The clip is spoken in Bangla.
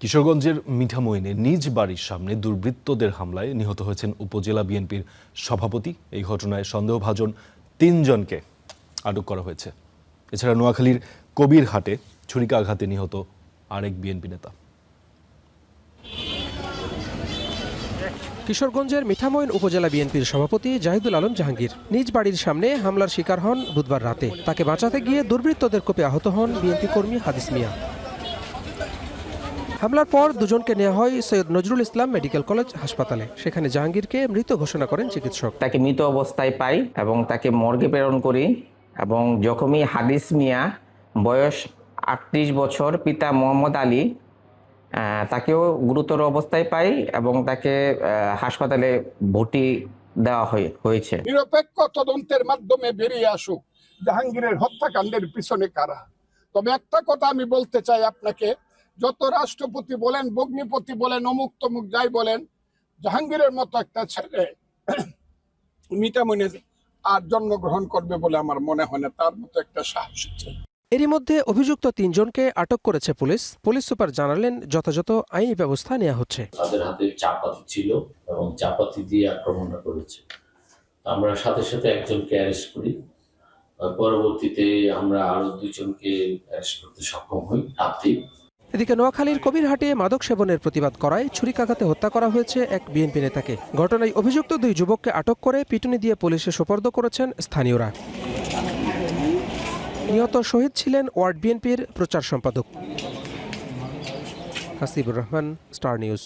কিশোরগঞ্জের মিঠামইনে নিজ বাড়ির সামনে দুর্বৃত্তদের হামলায় নিহত হয়েছেন উপজেলা বিএনপির সভাপতি। এই ঘটনায় সন্দেহভাজন ৩ জনকে আটক করা হয়েছে। এছাড়া নোয়াখালীর কবিরহাটে ছুরিকাঘাতে নিহত আরেক বিএনপি নেতা। কিশোরগঞ্জের মিঠামইন উপজেলা বিএনপির সভাপতি জাহিদুল আলম জাহাঙ্গীর নিজ বাড়ির সামনে হামলার শিকার হন বুধবার রাতে। তাকে বাঁচাতে গিয়ে দুর্বৃত্তদের কোপে আহত হন বিএনপি কর্মী হাদিস মিয়া। হামলার পর দুজনকে নেওয়া হয় সৈয়দ নজরুল ইসলাম মেডিকেল কলেজ হাসপাতালে। সেখানে জাহাঙ্গীরকে মৃত ঘোষণা করেন চিকিৎসক। তাকে মৃত অবস্থায় পাই এবং তাকে মর্গে প্রেরণ করি এবং জখমি হাদিস মিয়া বয়স ৩৮ বছর, পিতা মোহাম্মদ আলী, তাকেও গুরুতর অবস্থায় পাই এবং তাকে হাসপাতালে ভর্তি দেওয়া হয়েছে। নিরপেক্ষ তদন্তের মাধ্যমে বেরিয়ে আসুক জাহাঙ্গীরের হত্যাকাণ্ডের পিছনে কারা। তবে একটা কথা আমি বলতে চাই আপনাকে, যত রাষ্ট্রপতি বলেন, ভগ্নিপতি বলেন, অমুক তমুক যাই বলেন, জাহাঙ্গীরের মতো একটা ছেলে মিঠামইনে আর জন্মগ্রহণ করবে বলে আমার মনে হয় না। তার মতো একটা সাহস ছিল। এরই মধ্যে অভিযুক্ত ৩ জনকে আটক করেছে পুলিশ। পুলিশ সুপার জানালেন যথাযথ আইনি ব্যবস্থা নেওয়া হচ্ছে। তাদের হাতে চাপাতি ছিল এবং চাপাতি দিয়ে আক্রমণটা করেছে। আমরা সাথে সাথে একজনকে অ্যারেস্ট করি। পরবর্তীতে আমরা আরো 2 জনকে অ্যারেস্ট করতে সক্ষম হই রাতেই। এদিকে নোয়াখালীর কবিরহাটে মাদক সেবনের প্রতিবাদ করায় ছুরিকাঘাতে হত্যা করা হয়েছে এক বিএনপি নেতাকে। ঘটনায় অভিযুক্ত 2 যুবককে আটক করে পিটুনি দিয়ে পুলিশে সোপর্দ করেছেন স্থানীয়রা। নিহত শহীদ ছিলেন ওয়ার্ড বিএনপির প্রচার সম্পাদক। Hasibur Rahman, star news.